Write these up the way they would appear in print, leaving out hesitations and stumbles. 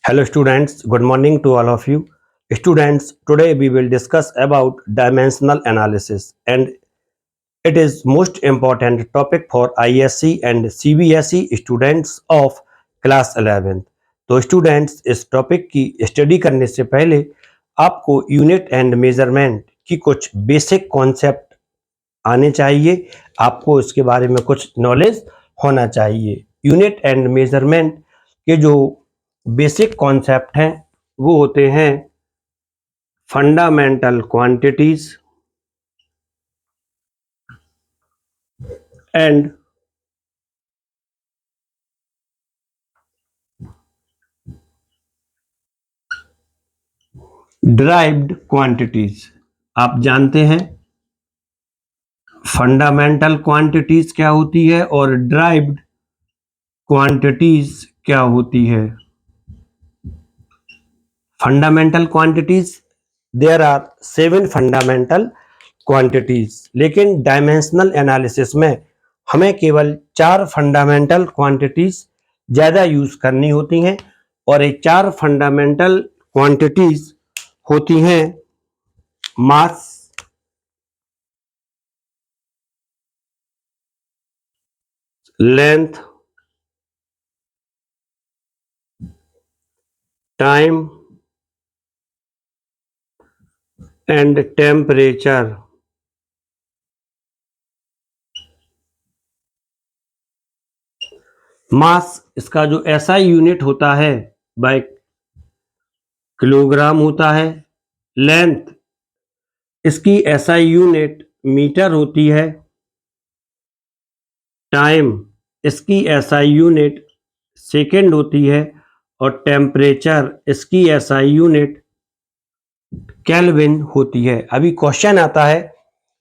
Hello students, good morning to all of you. Students, today we will discuss about dimensional analysis and it is most important topic for ISC and CBSE students of class 11th. तो students इस topic की study करने से पहले आपको unit and measurement की कुछ basic concept आने चाहिए, आपको इसके बारे में कुछ नॉलेज होना चाहिए। यूनिट एंड मेजरमेंट के जो बेसिक कॉन्सेप्ट हैं वो होते हैं fundamental quantities and derived quantities. आप जानते हैं फंडामेंटल क्वांटिटीज क्या होती है और ड्राइव्ड क्वांटिटीज क्या होती है। Fundamental quantities, there are 7 fundamental quantities, लेकिन डायमेंशनल एनालिसिस में हमें केवल 4 फंडामेंटल क्वांटिटीज ज़्यादा यूज करनी होती हैं और ये 4 फंडामेंटल क्वांटिटीज होती हैं मास, लेंथ, टाइम एंड टेम्परेचर। मास इसका जो एसआई यूनिट होता है बाय किलोग्राम होता है। लेंथ इसकी एसआई यूनिट मीटर होती है। टाइम इसकी एसआई यूनिट सेकेंड होती है और टेम्परेचर इसकी एसआई यूनिट केल्विन होती है। अभी क्वेश्चन आता है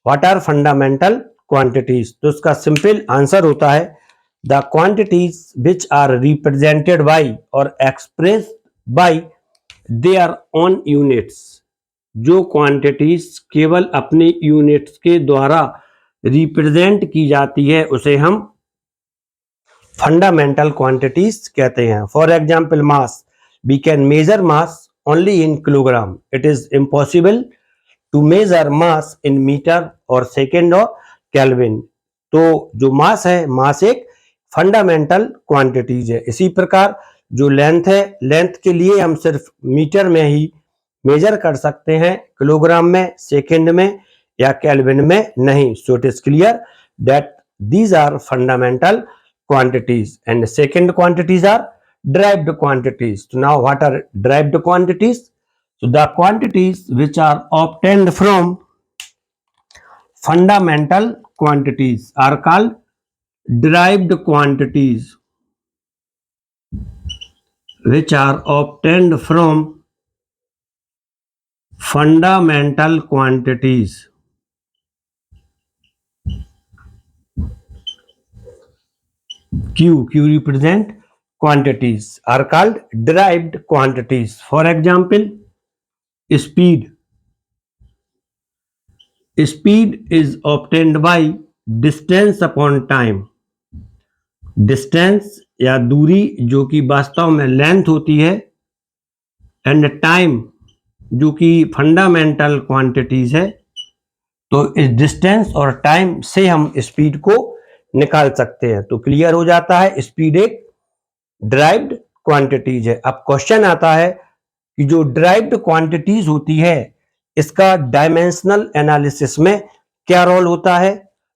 व्हाट आर फंडामेंटल क्वांटिटीज, तो इसका सिंपल आंसर होता है the quantities which are represented by और expressed by their own units. जो क्वांटिटीज केवल अपने यूनिट्स के द्वारा रिप्रेजेंट की जाती है उसे हम फंडामेंटल क्वांटिटीज कहते हैं। For example mass, we can measure mass only in kilogram. It is impossible to measure mass in meter or second or Kelvin. तो जो मास है, मास एक फंडामेंटल क्वांटिटीज है। इसी प्रकार जो लेंथ है, लेंथ के लिए हम सिर्फ मीटर में ही मेजर कर सकते हैं, किलोग्राम में, सेकेंड में या केल्विन में नहीं। So it is clear that these are fundamental quantities and second quantities are derived quantities. So now what are derived quantities? So the quantities which are obtained from fundamental quantities are called derived quantities, which are obtained from fundamental quantities. Q represent quantities are called derived quantities. For example, speed. Speed is obtained by distance upon time. Distance या दूरी जो कि वास्तव में length होती है, and time जो कि फंडामेंटल क्वांटिटीज है। तो इस डिस्टेंस और टाइम से हम स्पीड को निकाल सकते हैं। तो क्लियर हो जाता है स्पीड एक ड्राइव्ड क्वांटिटीज है। अब क्वेश्चन आता है कि जो ड्राइव्ड क्वांटिटीज होती है इसका डायमेंशनल एनालिसिस में क्या रोल होता है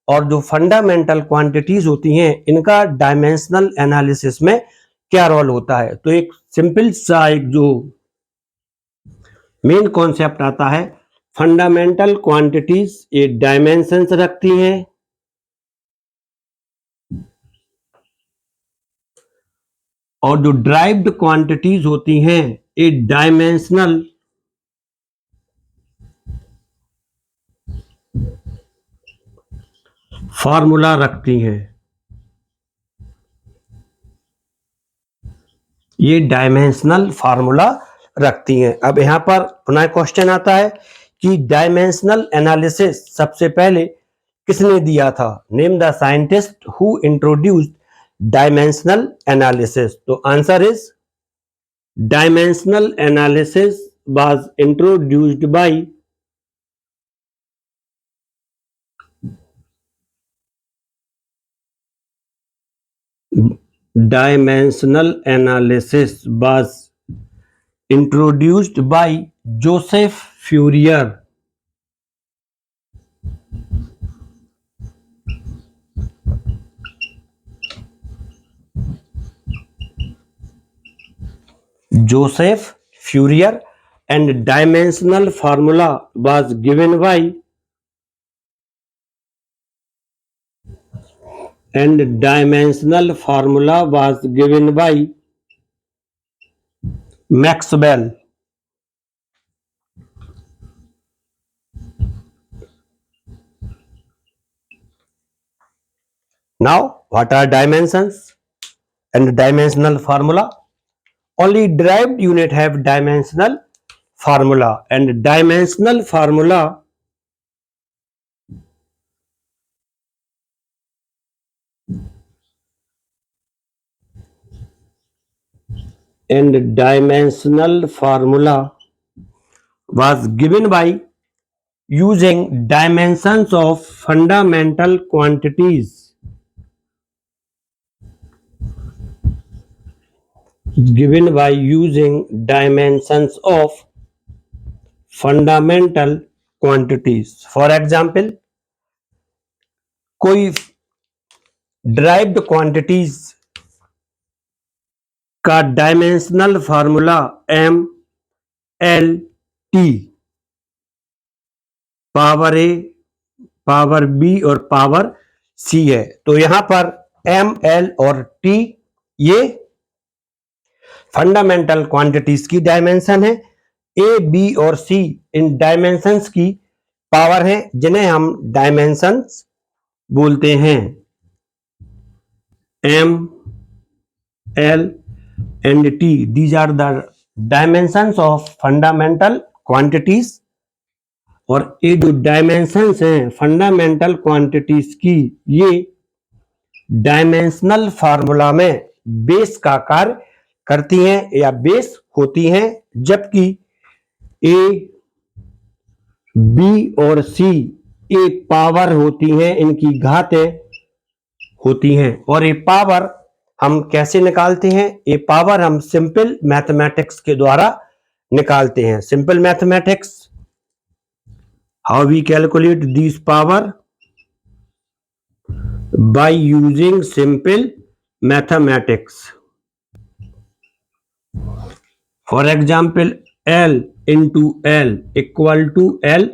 और जो फंडामेंटल क्वांटिटीज होती हैं इनका डायमेंशनल एनालिसिस में क्या रोल होता है। तो एक सिंपल सा एक जो मेन कॉन्सेप्ट आता है, फंडामेंटल क्वांटिटीज ये डायमेंशंस रखती हैं और जो ड्राइव्ड क्वांटिटीज होती हैं ये डायमेंशनल फॉर्मूला रखती हैं। ये डायमेंशनल फार्मूला रखती हैं। अब यहां पर पुनः क्वेश्चन आता है कि डायमेंशनल एनालिसिस सबसे पहले किसने दिया था। Name the scientist who introduced dimensional analysis. तो answer is dimensional analysis was introduced by dimensional analysis was introduced by Joseph Fourier. Joseph Fourier, and dimensional formula was given by Maxwell. Now, what are dimensions and dimensional formula? Only derived unit have dimensional formula, and dimensional formula was given by using dimensions of fundamental quantities. Given by using dimensions of fundamental quantities. For example, कोई derived quantities का dimensional formula M L T power A power B और power C है। तो यहां पर M L और T ये fundamental quantities की डायमेंशन है। ए बी और सी इन डायमेंशंस की पावर है, जिन्हें हम डायमेंशंस बोलते हैं। M L and T, these are the dimensions of fundamental quantities। और ये जो डायमेंशंस हैं फंडामेंटल क्वांटिटीज की, ये डायमेंशनल फार्मूला में बेस का कार्य करती हैं या बेस होती हैं, जबकि ए बी और सी ये पावर होती हैं, इनकी घातें होती हैं। और ये पावर हम कैसे निकालते हैं? ये पावर हम सिंपल मैथमेटिक्स के द्वारा निकालते हैं। Simple mathematics, how we calculate this power? By using simple mathematics. For example, L into L equal to L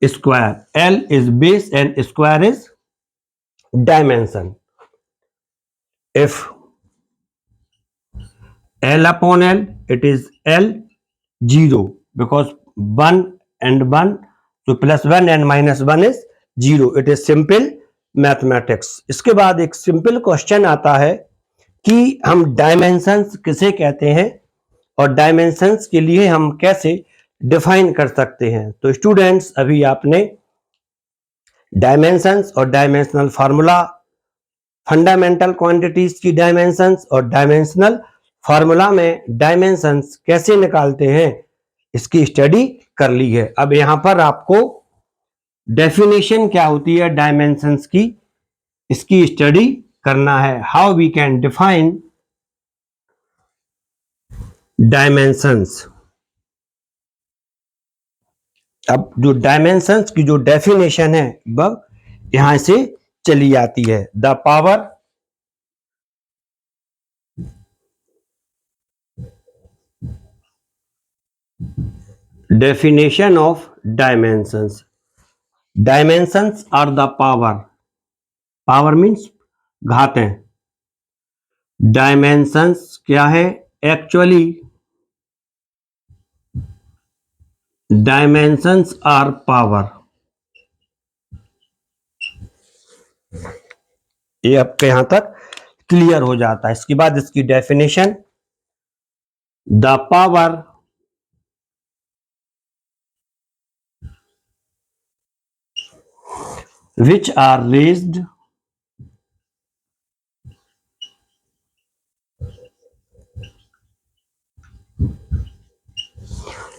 square. L is base and square is dimension. If L upon L, it is L 0, because 1 and 1, so plus 1 and minus 1 is 0. It is simple mathematics. इसके बाद एक simple question आता है कि हम dimensions किसे कहते हैं और डायमेंशंस के लिए हम कैसे डिफाइन कर सकते हैं। तो स्टूडेंट्स, अभी आपने डायमेंशंस और डायमेंशनल फार्मूला, फंडामेंटल क्वांटिटीज की डायमेंशंस और डायमेंशनल फार्मूला में डायमेंशंस कैसे निकालते हैं, इसकी स्टडी कर ली है। अब यहां पर आपको डेफिनेशन क्या होती है डायमेंशंस की, इसकी स्टडी करना है। How we can define dimensions. अब जो डायमेंशंस की जो डेफिनेशन है वह यहां से चली आती है। The power definition of dimensions. Dimensions are the power. Power means घातें। Dimensions क्या है? Actually dimensions are power. ये आपके यहां तक क्लियर हो जाता है। इसके बाद इसकी definition, the power which are raised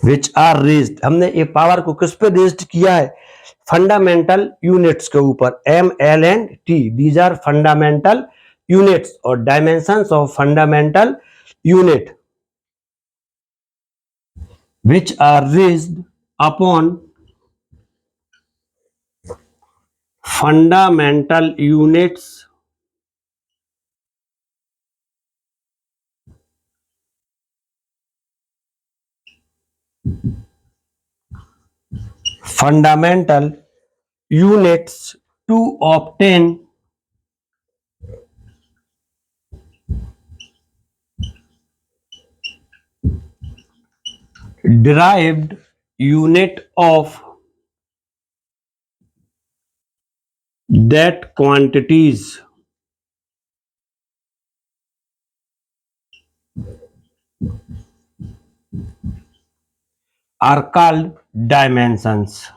which are raised, हमने ये पावर को किस पे रेज्ड किया है? फंडामेंटल यूनिट्स के ऊपर, M L and T, these are fundamental units और dimensions of fundamental unit which are raised upon fundamental units to obtain derived unit of that quantities are called dimensions.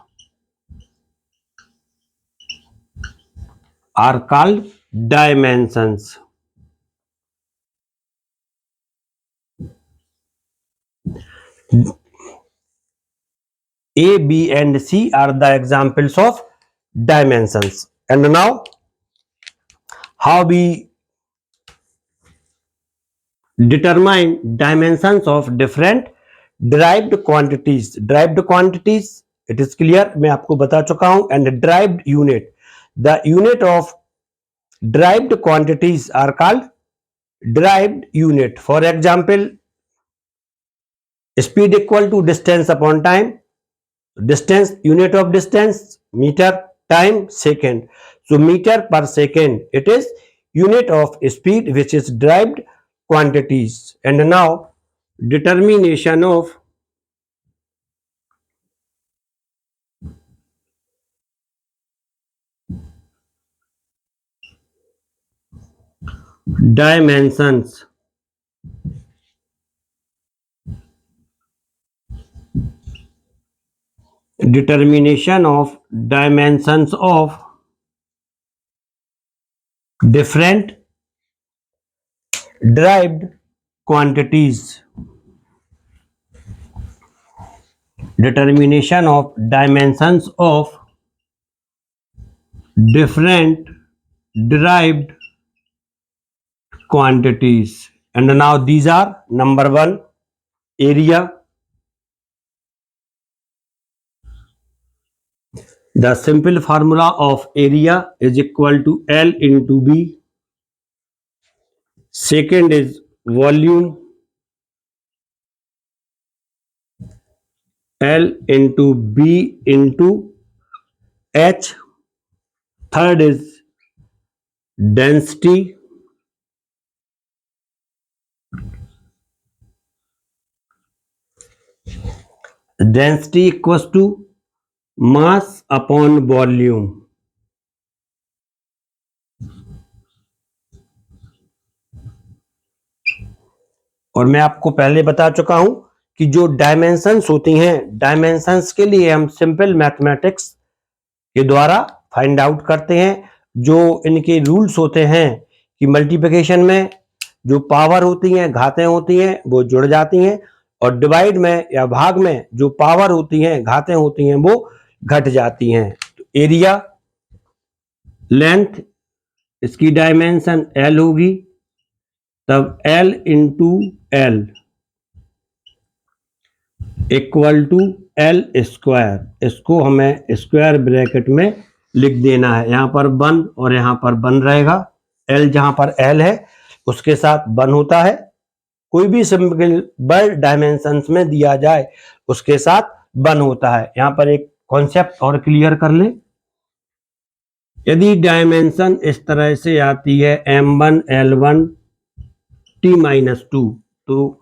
Are called dimensions. A, B and C are the examples of dimensions. And now how we determine dimensions of different derived quantities. Derived quantities, it is clear, मैं आपको बता चुका हूं. And derived unit, the unit of derived quantities are called derived unit. For example, speed equal to distance upon time. Distance, unit of distance, meter, time, second. So meter per second, it is unit of speed, which is derived quantities. And now determination of dimensions. Determination of dimensions of different derived quantities. Determination of dimensions of different derived quantities. And now these are: number one, area. The simple formula of area is equal to L into B. Second is volume, L into B into H. Third is density, density equals to mass upon volume. और मैं आपको पहले बता चुका हूं कि जो dimensions होती हैं, डायमेंशंस के लिए हम सिंपल मैथमेटिक्स के द्वारा फाइंड आउट करते हैं. जो इनके रूल्स होते हैं कि मल्टीप्लिकेशन में जो पावर होती हैं, घातें होती हैं, वो जुड़ जाती हैं, और डिवाइड में या भाग में जो पावर होती हैं, घातें होती हैं, वो घट जाती हैं. तो एरिया, लेंथ, इसकी डायमेंशन L होगी, तब L into L equal to L square. इसको हमें स्क्वायर ब्रैकेट में लिख देना है. यहाँ पर 1 और यहाँ पर 1 रहेगा. L जहाँ पर L है उसके साथ 1 होता है. कोई भी सिंपल डायमेंशंस में दिया जाए उसके साथ 1 होता है. यहाँ पर एक कॉन्सेप्ट और क्लियर कर लें. यदि डायमेंशन इस तरह से आती है M1 L1 T-2, तो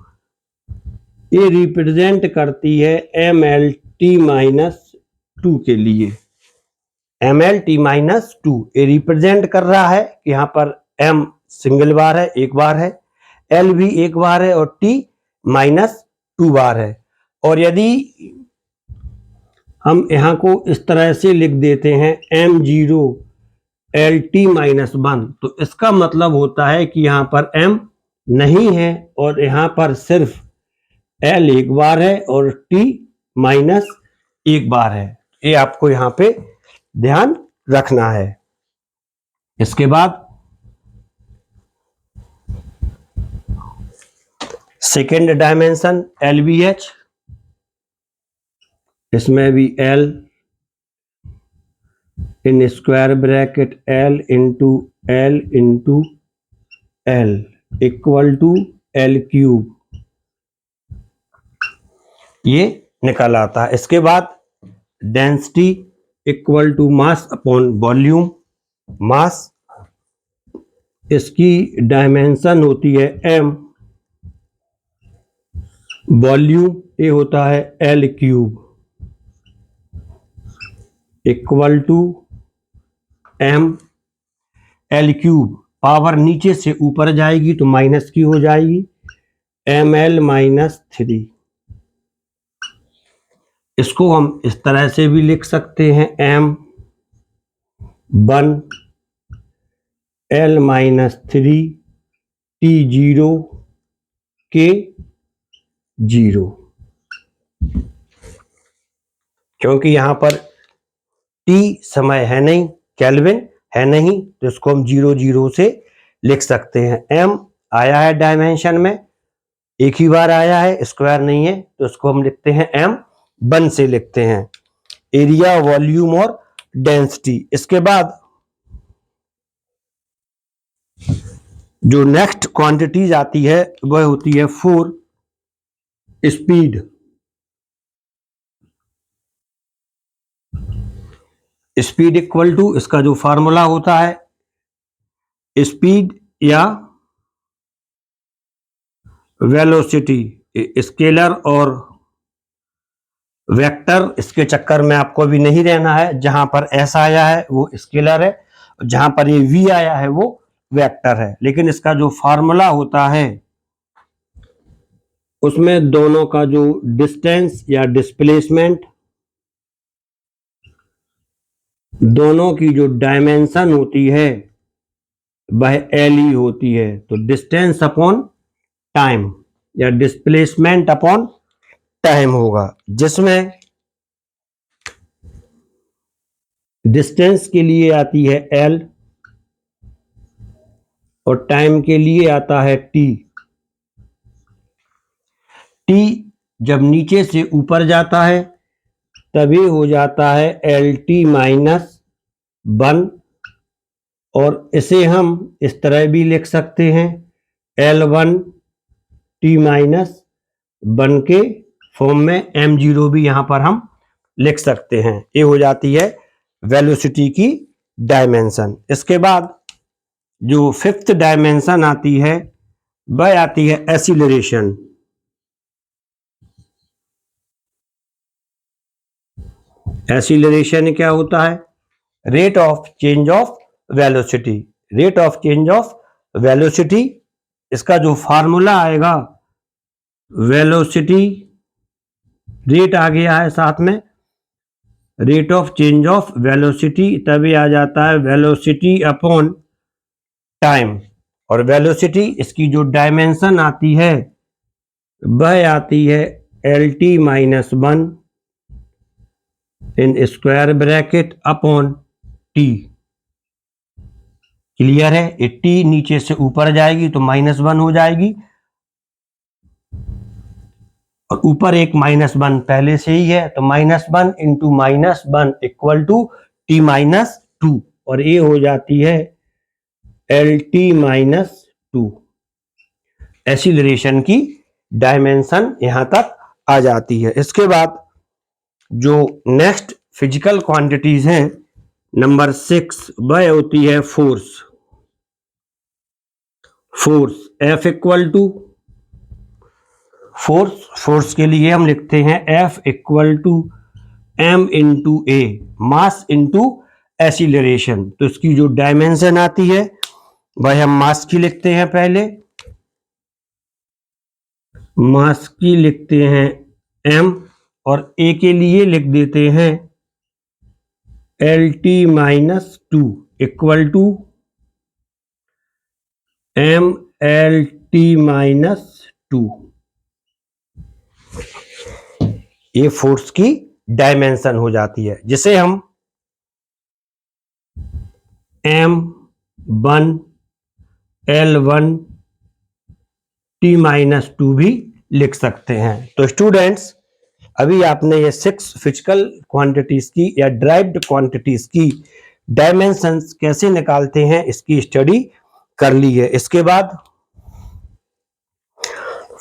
ये रिप्रेजेंट करती है ML-T-2 के लिए. ML-T-2 ये रिप्रेजेंट कर रहा है कि यहाँ पर M सिंगल बार है, एक बार है, L भी एक बार है और T-2 बार है. और यदि हम यहाँ को इस तरह से लिख देते हैं M0 LT-1, तो इसका मतलब होता है कि यहाँ पर M नहीं है और यहाँ पर सिर्फ एल एक बार है और टी माइनस एक बार है। ये आपको यहां पे ध्यान रखना है। इसके बाद सेकेंड डायमेंशन LVH, इसमें भी L in square bracket L into L into L equal to L cube, ये निकल आता है। इसके बाद density equal to mass upon volume. Mass, इसकी डायमेंशन होती है m, वॉल्यूम ये होता है L cube equal to m L cube. Power नीचे से ऊपर जाएगी तो माइनस की हो जाएगी, ml माइनस 3। इसको हम इस तरह से भी लिख सकते हैं m1 L minus 3 T0 K 0, क्योंकि यहां पर T समय है नहीं, केल्विन है नहीं, तो इसको हम 0 से लिख सकते हैं। m आया है डायमेंशन में, एक ही बार आया है, स्क्वायर नहीं है, तो इसको हम लिखते हैं m1 से लिखते हैं। एरिया, वॉल्यूम और डेंसिटी। इसके बाद जो नेक्स्ट क्वांटिटीज आती है वह होती है 4 स्पीड। स्पीड इक्वल टू, इसका जो फार्मूला होता है, स्पीड या वेलोसिटी, स्केलर और वेक्टर, इसके चक्कर में आपको अभी नहीं रहना है। जहां पर एस आया है वो स्केलर है, जहां पर ये वी आया है वो वेक्टर है। लेकिन इसका जो फार्मूला होता है उसमें दोनों का जो डिस्टेंस या डिस्प्लेसमेंट, दोनों की जो डायमेंशन होती है वह एल ही होती है। तो डिस्टेंस अपॉन टाइम या डिस्प्लेसमेंट अपॉन टाइम होगा, जिसमें डिस्टेंस के लिए आती है एल और टाइम के लिए आता है टी। टी जब नीचे से ऊपर जाता है तभी हो जाता है एल टी माइनस 1, और इसे हम इस तरह भी लिख सकते हैं L1 टी माइनस 1 के फॉर्म में, m0 भी यहां पर हम लिख सकते हैं। ये हो जाती है वेलोसिटी की डायमेंशन। इसके बाद जो फिफ्थ डायमेंशन आती है वह आती है एक्सीलरेशन। एक्सीलरेशन क्या होता है? Rate of change of velocity. Rate of change of velocity, इसका जो फार्मूला आएगा, वेलोसिटी रेट आ गया है साथ में, rate of change of velocity, तभी आ जाता है वेलोसिटी अपॉन टाइम। और वेलोसिटी, इसकी जो डायमेंशन आती है वह आती है एल टी माइनस 1 इन square bracket upon T. Clear है? ये टी नीचे से ऊपर जाएगी तो -1 हो जाएगी, और ऊपर एक -1 पहले से ही है, तो -1 into -1 equal to T minus 2, और ये हो जाती है एल टी माइनस 2। एक्सीलरेशन की डायमेंशन यहां तक आ जाती है। इसके बाद जो नेक्स्ट फिजिकल क्वांटिटीज हैं, नंबर 6, वह होती है force. Force F equal to, force के लिए हम लिखते हैं F equal to m into A, mass into acceleration. तो इसकी जो डायमेंशन आती है वह हम मास की लिखते हैं, पहले मास की लिखते हैं m, और ए के लिए लिख देते हैं L T minus 2 equal to m L T minus 2। ये फोर्स की डायमेंशन हो जाती है, जिसे हम M1 L1 T-2 भी लिख सकते हैं। तो स्टूडेंट्स, अभी आपने ये 6 फिजिकल क्वांटिटीज की या ड्राइव्ड क्वांटिटीज की डायमेंशंस कैसे निकालते हैं इसकी स्टडी कर ली है। इसके बाद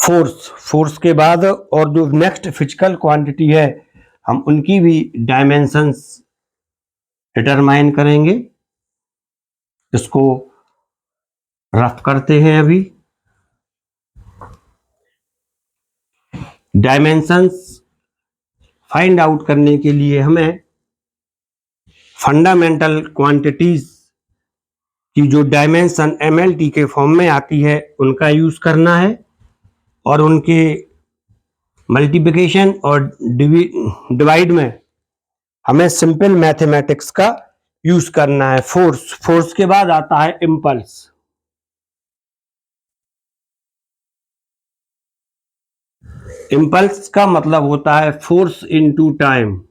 फोर्स के बाद और जो नेक्स्ट फिजिकल क्वांटिटी है हम उनकी भी डायमेंशंस डिटरमाइन करेंगे। इसको रफ करते हैं। अभी डायमेंशंस फाइंड आउट करने के लिए हमें फंडामेंटल क्वांटिटीज की जो डायमेंशन MLT के फॉर्म में आती है उनका यूज करना है और उनके मल्टीप्लिकेशन और डिवाइड में हमें सिंपल मैथमेटिक्स का यूज करना है। फोर्स के बाद आता है इम्पल्स। इम्पल्स का मतलब होता है force into time.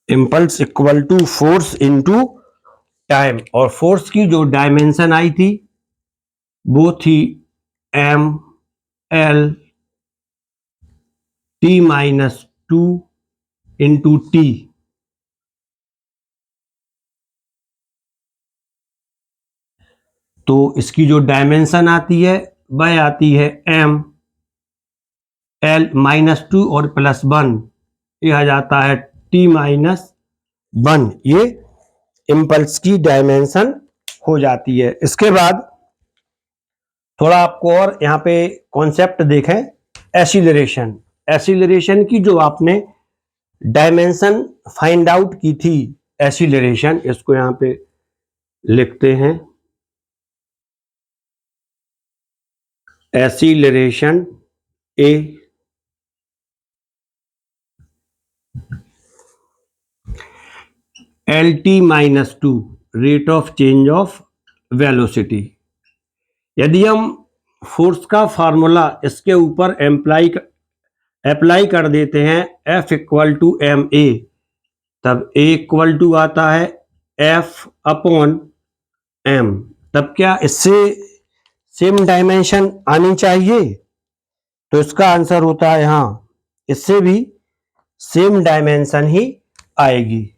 Impulse equal to force into time. और फोर्स की जो डायमेंशन आई थी वो थी ML T-2 इंटू T। तो इसकी जो डायमेंशन आती है वह आती है ML -2 और +1, यह आ जाता है T-1। ये इम्पल्स की डायमेंशन हो जाती है। इसके बाद थोड़ा आपको और यहाँ पे कॉन्सेप्ट देखें, एक्सीलरेशन। एक्सीलरेशन की जो आपने डायमेंशन फाइंड आउट की थी, एक्सीलरेशन, इसको यहाँ पे लिखते हैं। Acceleration A LT-2 rate of change of velocity. यदि हम फोर्स का फार्मूला इसके ऊपर अप्लाई कर देते हैं F इक्वल टू MA, तब A इक्वल टू आता है F/M। तब क्या इससे सेम डायमेंशन आनी चाहिए? तो इसका आंसर होता है हाँ, इससे भी सेम डायमेंशन ही आएगी।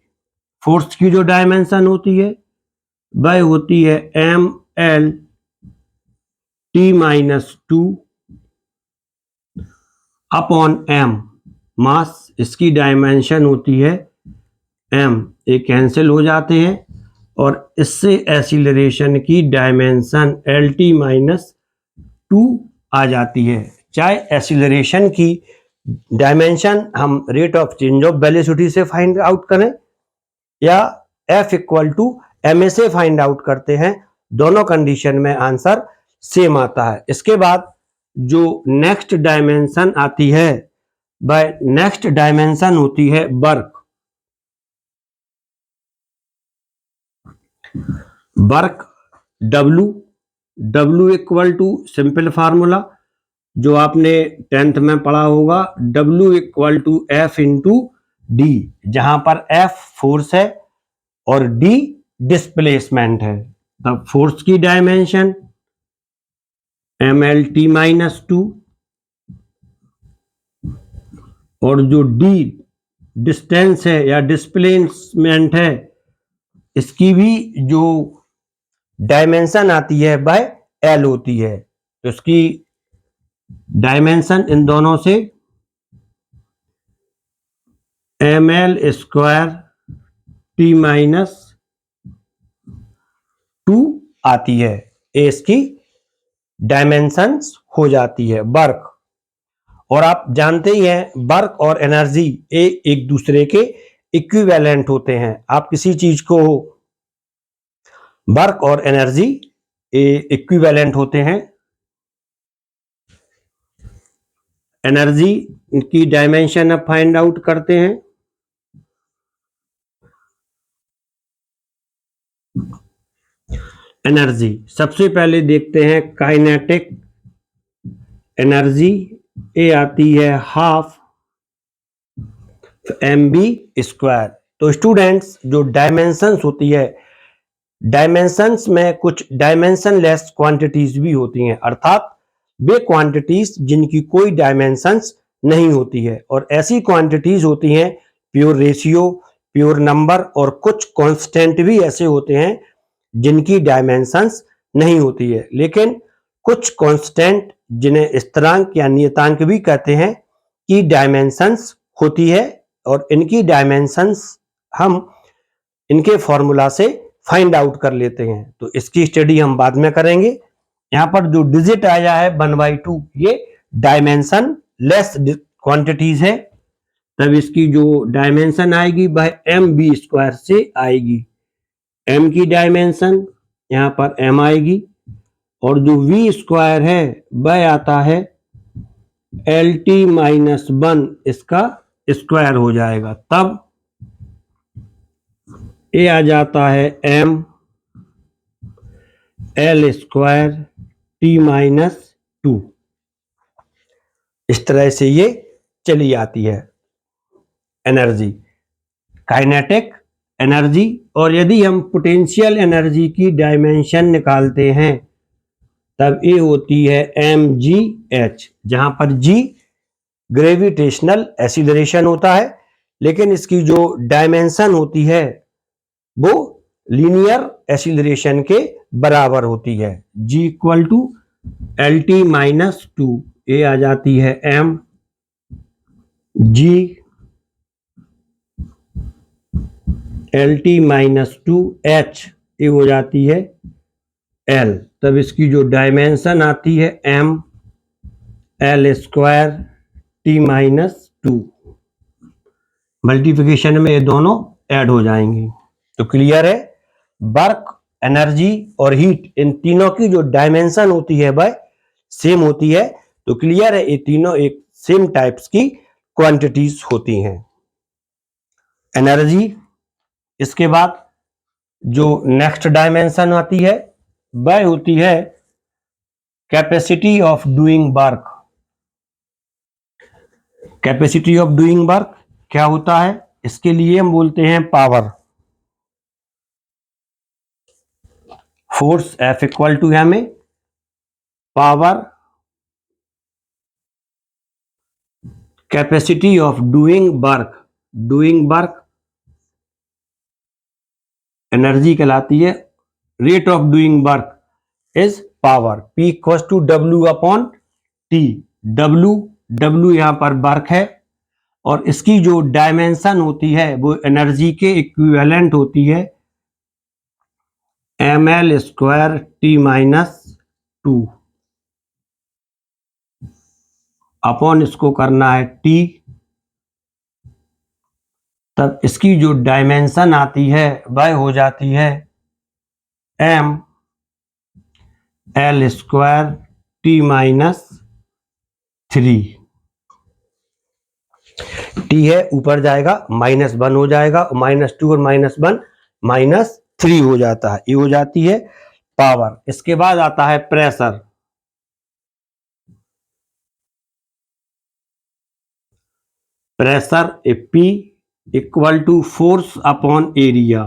फोर्स की जो डायमेंशन होती है वह होती है ML T-2 अपॉन M। मास, इसकी डायमेंशन होती है M। ये कैंसिल हो जाते हैं और इससे एक्सीलरेशन की डायमेंशन LT-2 आ जाती है। चाहे एक्सीलरेशन की डायमेंशन हम rate of change of velocity से फाइंड आउट करें या F इक्वल टू MA से फाइंड आउट करते हैं, दोनों कंडीशन में आंसर सेम आता है। इसके बाद जो नेक्स्ट डायमेंशन आती है वह नेक्स्ट डायमेंशन होती है work. Work W equal to simple formula जो आपने 10th में पढ़ा होगा, W equal to F into D, जहां पर F फोर्स है और D डिस्प्लेसमेंट है। तब फोर्स की डायमेंशन ML T-2 और जो D डिस्टेंस है या डिस्प्लेसमेंट है, इसकी भी जो डायमेंशन आती है वह L होती है। तो इसकी डायमेंशन इन दोनों से ML स्क्वायर T-2 आती है। ये इसकी डायमेंशंस हो जाती है वर्क। और आप जानते ही हैं वर्क और एनर्जी एक दूसरे के इक्विवेलेंट होते हैं। आप किसी चीज को, वर्क और एनर्जी इक्विवेलेंट होते हैं। एनर्जी की डायमेंशन अब फाइंड आउट करते हैं। एनर्जी। सबसे पहले देखते हैं काइनेटिक एनर्जी, ये आती है हाफ mv²। तो स्टूडेंट्स, जो डायमेंशंस होती है, डायमेंशंस में कुछ डायमेंशनलेस क्वांटिटीज भी होती हैं, अर्थात वे क्वांटिटीज जिनकी कोई डायमेंशंस नहीं होती है, और ऐसी क्वांटिटीज होती हैं प्योर रेशियो, प्योर नंबर, और कुछ कांस्टेंट भी ऐसे होते हैं जिनकी डायमेंशंस नहीं होती है। लेकिन कुछ कांस्टेंट, जिन्हें स्थिरांक या नियतांक भी कहते हैं, की डायमेंशंस होती है, और इनकी डायमेंशंस हम इनके फॉर्मूला से फाइंड आउट कर लेते हैं। तो इसकी स्टडी हम बाद में करेंगे। यहाँ पर जो डिजिट आया है 1/2, ये डायमेंशन लेस क्वांटिटीज है, तब इसकी जो डायमेंशन आएगी वह mv² से आएगी। m की डायमेंशन यहाँ पर m आएगी, और जो v² है वह आता है LT-1, इसका स्क्वायर हो जाएगा, तब ये आ जाता है m L² T-2। इस तरह से ये चली आती है एनर्जी, काइनेटिक एनर्जी। और यदि हम पोटेंशियल एनर्जी की डायमेंशन निकालते हैं, तब ये होती है mgh, जहां पर g ग्रेविटेशनल एक्सीलरेशन होता है, लेकिन इसकी जो डायमेंशन होती है वो लीनियर एक्सीलरेशन के बराबर होती है। g = LT-2, ये आ जाती है m g LT-2h, ये हो जाती है l, तब इसकी जो डायमेंशन आती है m L² T-2। मल्टीप्लिकेशन में ये दोनों ऐड हो जाएंगे। तो क्लियर है, वर्क, एनर्जी और हीट, इन तीनों की जो डायमेंशन होती है वह सेम होती है। तो क्लियर है, ये तीनों एक सेम टाइप्स की क्वांटिटीज होती हैं। एनर्जी। इसके बाद जो नेक्स्ट डायमेंशन आती है वह होती है capacity of doing work. Capacity of doing work क्या होता है? इसके लिए हम बोलते हैं पावर। फोर्स F = है में power capacity of doing work. Doing work energy कहलाती है। Rate of doing work is power. P = W/T। W यहां पर वर्क है, और इसकी जो डायमेंशन होती है वो एनर्जी के इक्विवेलेंट होती है ml² T-2 अपॉन इसको करना है T, तब इसकी जो डायमेंशन आती है वह हो जाती है m L² T-3। T है ऊपर जाएगा, -1 हो जाएगा, -2 और -1 -3 हो जाता है। ये हो जाती है पावर। इसके बाद आता है pressure. Pressure P = force upon area.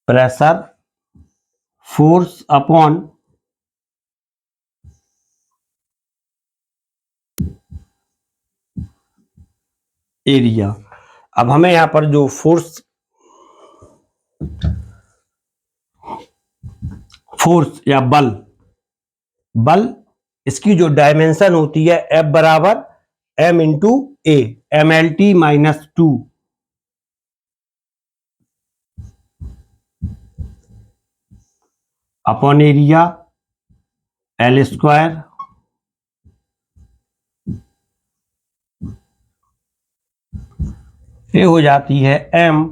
Pressure force upon area. अब हमें यहां पर जो फोर्स या बल इसकी जो डायमेंशन होती है F = m × A, mlt-2 upon area L²। ये हो जाती है m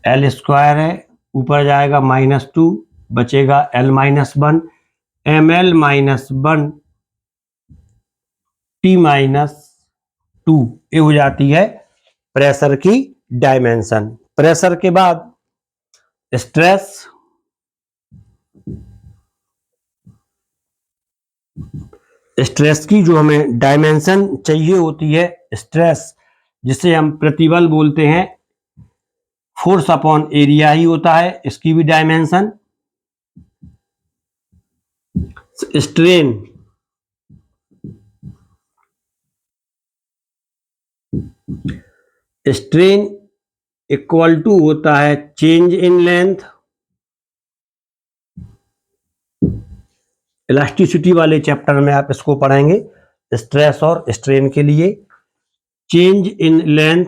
L² है, ऊपर जाएगा -2, बचेगा L-1, ml-1 T-2। ये हो जाती है प्रेशर की डायमेंशन। प्रेशर के बाद स्ट्रेस, स्ट्रेस की जो हमें डायमेंशन चाहिए होती है, स्ट्रेस जिसे हम प्रतिबल बोलते हैं, फोर्स अपॉन एरिया ही होता है इसकी भी dimension. Strain, strain equal to होता है चेंज इन लेंथ। इलास्टिसिटी वाले चैप्टर में आप इसको पढ़ेंगे, स्ट्रेस और स्ट्रेन के लिए। Change in length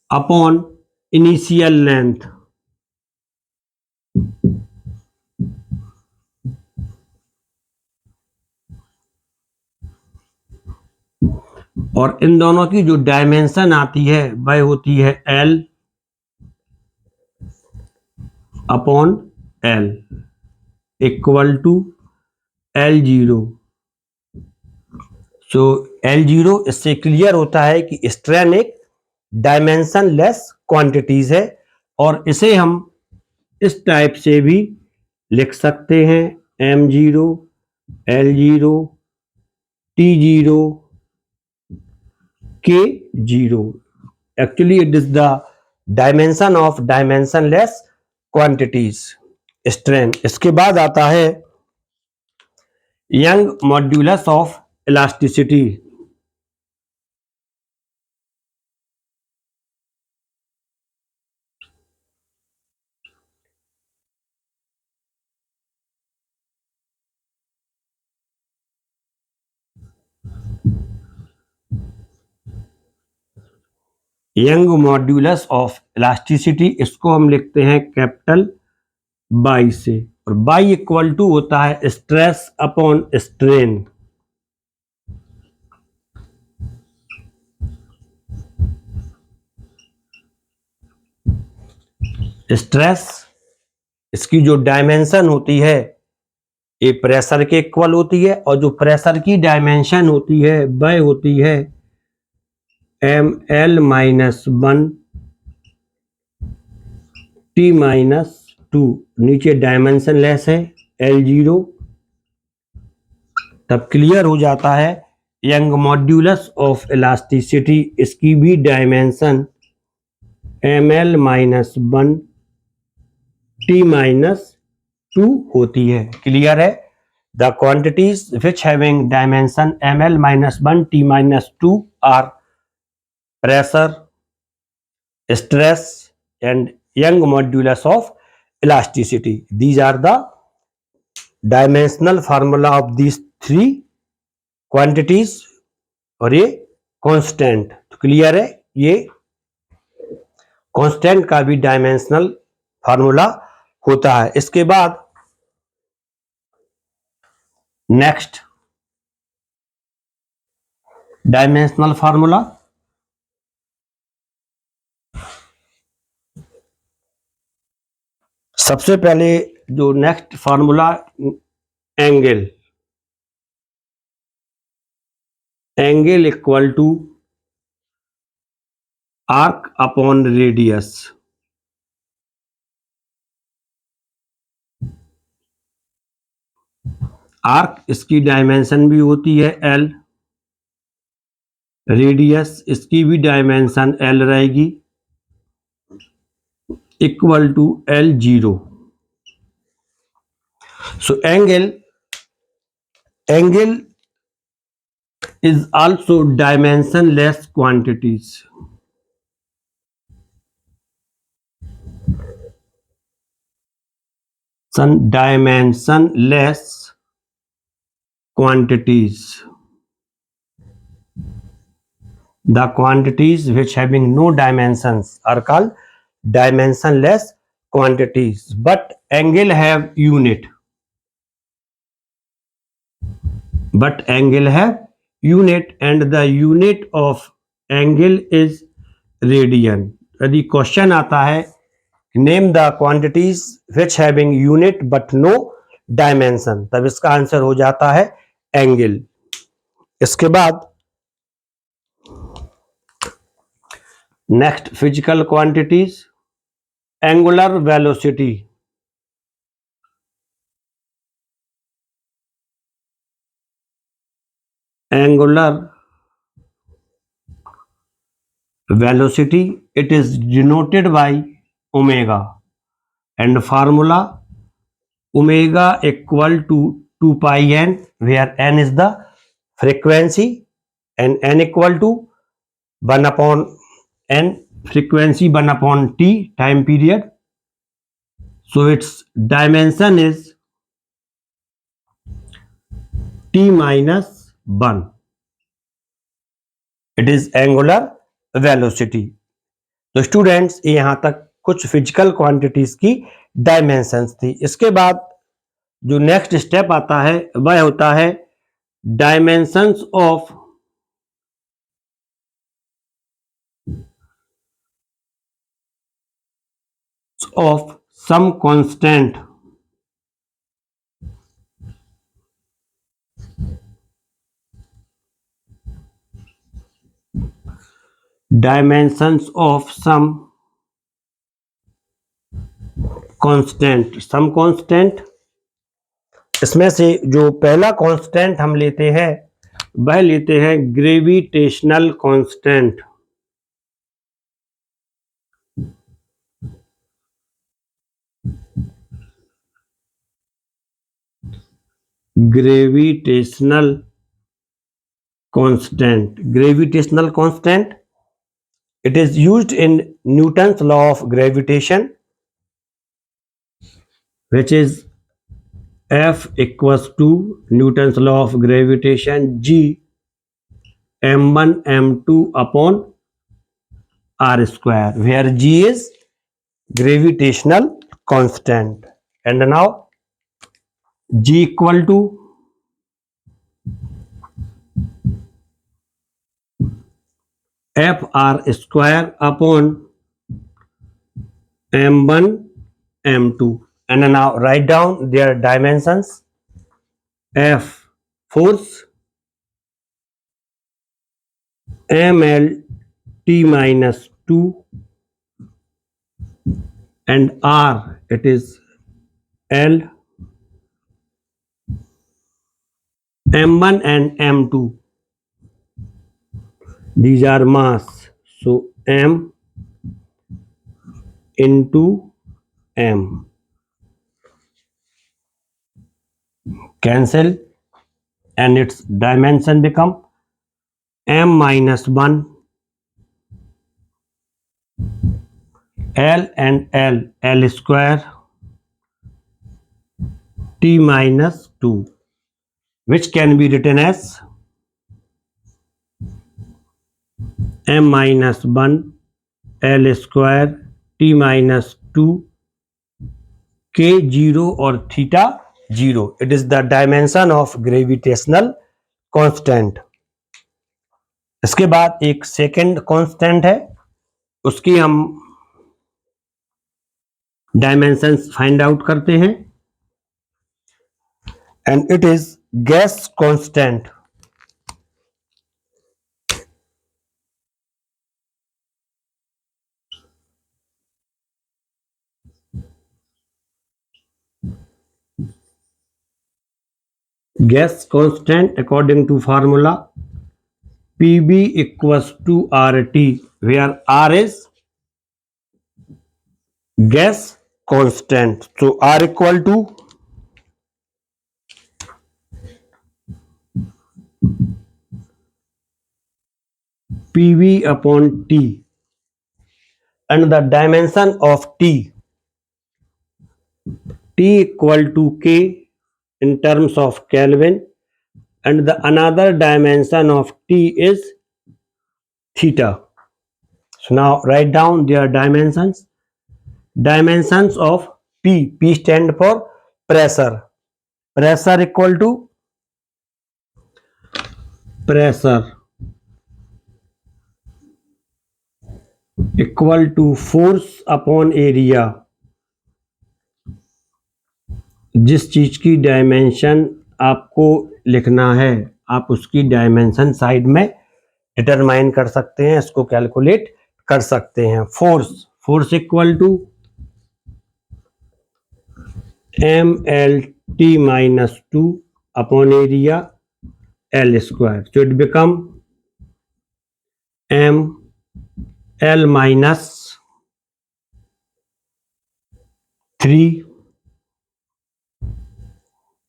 upon initial length. और इन दोनों की जो डायमेंशन आती है वह होती है L upon L equal to L0। So L0 इससे क्लियर होता है कि स्ट्रेन एक डायमेंशन लेस क्वांटिटीज है, और इसे हम इस टाइप से भी लिख सकते हैं M0, L0, T0, K0। Actually it is the dimension of dimensionless quantities, strain. इसके बाद आता है young modulus of elasticity. Young modulus of elasticity, इसको हम लिखते हैं कैपिटल बाई से, और बाई इक्वल टू होता है स्ट्रेस अपॉन स्ट्रेन। स्ट्रेस इसकी जो डायमेंशन होती है ये प्रेशर के इक्वल होती है, और जो प्रेशर की डायमेंशन होती है वह होती है ml-1 T-2। नीचे डायमेंशन लेस है L0, तब क्लियर हो जाता है यंग मॉड्यूलस ऑफ इलास्टिसिटी, इसकी भी डायमेंशन ml-1 T-2 होती है। क्लियर है? The quantities which having dimension ml-1 T-2 are pressure, stress and young modulus of elasticity. These are the dimensional formula of these three quantities, और ये constant. तो clear है, ये कांस्टेंट का भी डायमेंशनल फार्मूला होता है। इसके बाद नेक्स्ट डायमेंशनल फार्मूला, सबसे पहले जो next formula angle, angle equal to arc upon radius. Arc इसकी डायमेंशन भी होती है L, रेडियस इसकी भी डायमेंशन L रहेगी, equal to L0। So angle is also dimensionless quantities. Some dimensionless quantities. The quantities which having no dimensions are called dimensionless quantities, but angle have unit. But angle have unit, and the unit of angle is radian. यदि question आता है name the quantities which having unit but no dimension, तब इसका answer हो जाता है angle. इसके बाद next physical quantities, angular velocity, angular velocity, it is denoted by omega and formula omega equal to 2 pi n, where n is the frequency and n equal to 1 upon n, frequency 1 upon t, time period. So its dimension is t minus 1. It is angular velocity. तो students यहां तक कुछ physical quantities की dimensions थी। इसके बाद जो next step आता है वह होता है dimensions of some constant. Dimensions of some constant, इसमें से जो पहला कांस्टेंट हम लेते हैं वह लेते हैं gravitational constant. Gravitational constant, it is used in Newton's law of gravitation, which is F equals to Newton's law of gravitation G m1 m2 upon r square, where G is gravitational constant. And now G equal to Fr square upon m1 m2. And now write down their dimensions. F force, ml t minus 2, and r it is L m1 and m2. These are mass, so m into m, cancel, and its dimension become m minus 1, L and L square, t minus 2, which can be written as m minus 1 L square t minus 2 k 0 और theta 0. It is the dimension of gravitational constant. इसके बाद एक second constant है, उसकी हम dimensions find out करते हैं, and it is gas constant. Gas constant according to formula Pb equals to RT, where R is gas constant. So R equal to Pv upon T, and the dimension of T equal to K in terms of Kelvin, and the another dimension of T is theta. So now write down their dimensions. Dimensions of P stand for pressure. Pressure equal to force upon area. जिस चीज की dimension आपको लिखना है आप उसकी dimension side में determine कर सकते हैं, इसको कैलकुलेट कर सकते हैं। Force equal to MLT minus 2 upon area L square. So it become ML minus 3,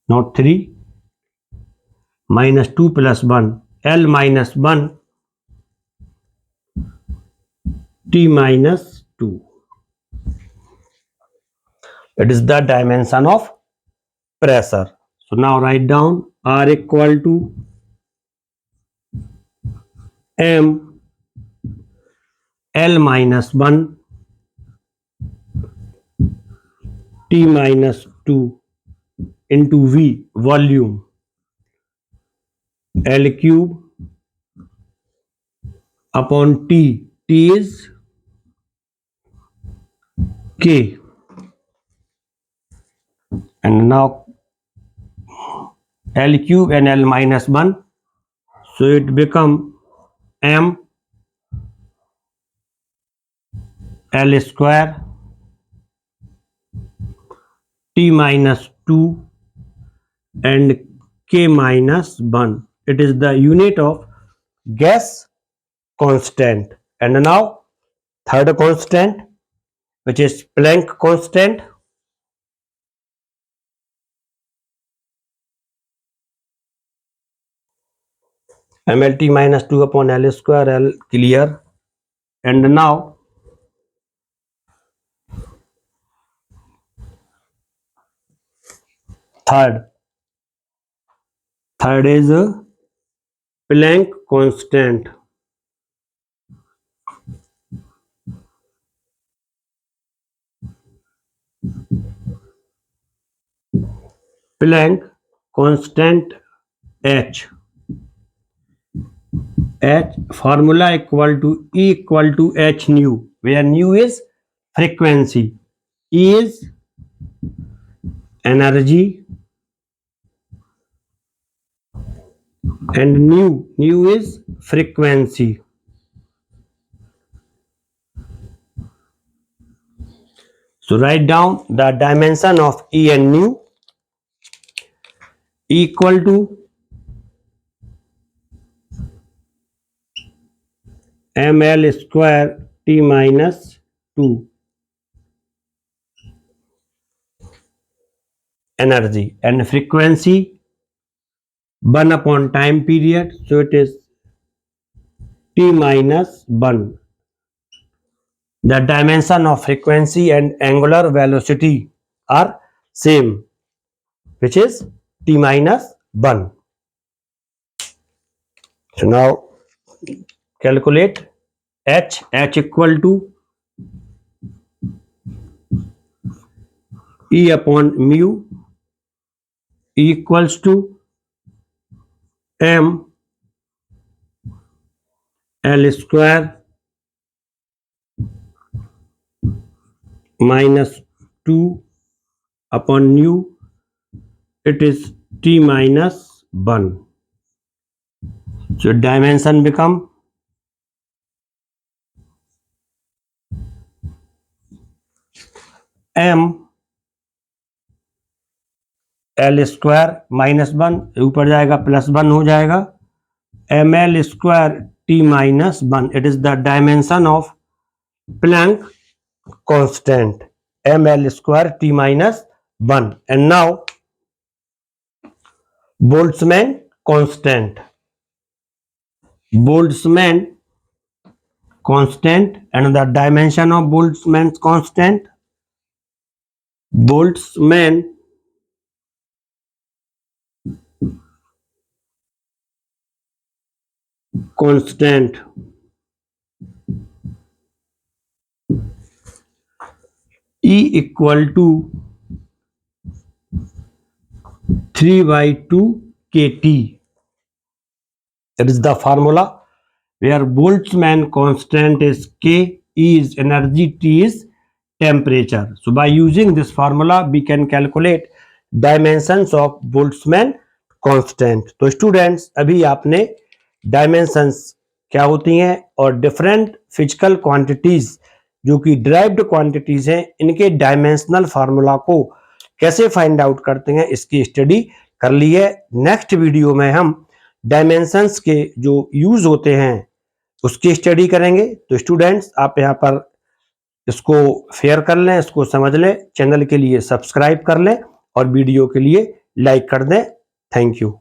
not 3, minus 2 plus 1, L minus 1, T minus 2. It is the dimension of pressure. So now write down R equal to M L minus 1 T minus 2 into V, volume, L cube upon T. T is K. And now L cube and L minus 1. So it become M L square T minus 2 and K minus 1. It is the unit of gas constant. And now third constant, which is Planck constant. MLT minus 2 upon L square, L clear. And now third is Planck constant. Planck constant H formula equal to E equal to H nu, where nu is frequency, E is energy, and nu is frequency. So write down the dimension of E and nu. Equal to ML square T minus 2 energy, and frequency 1 upon time period, so it is T minus 1. The dimension of frequency and angular velocity are same, which is T minus 1. So now calculate H equal to E upon mu equals to M L square minus 2 upon nu, it is T minus 1. So dimension become M L square minus 1 ऊपर जाएगा plus 1 हो जाएगा, ML square T minus 1. It is the dimension of Planck constant, ML square T minus 1. And now Boltzmann constant. Boltzmann constant, and the dimension of Boltzmann constant. Boltzmann constant E equal to 3/2 kT. That is the formula where Boltzmann constant is K, E is energy, T is temperature. So by using this formula we can calculate dimensions of Boltzmann constant. तो students अभी आपने dimensions क्या होती हैं और different physical quantities जो कि derived quantities हैं, इनके डायमेंशनल फार्मूला को कैसे फाइंड आउट करते हैं, इसकी स्टडी कर ली है। नेक्स्ट वीडियो में हम डायमेंशंस के जो यूज होते हैं उसकी स्टडी करेंगे। तो स्टूडेंट्स, आप यहाँ पर इसको शेयर कर लें, इसको समझ लें, चैनल के लिए सब्सक्राइब कर लें और वीडियो के लिए लाइक कर दें। Thank you.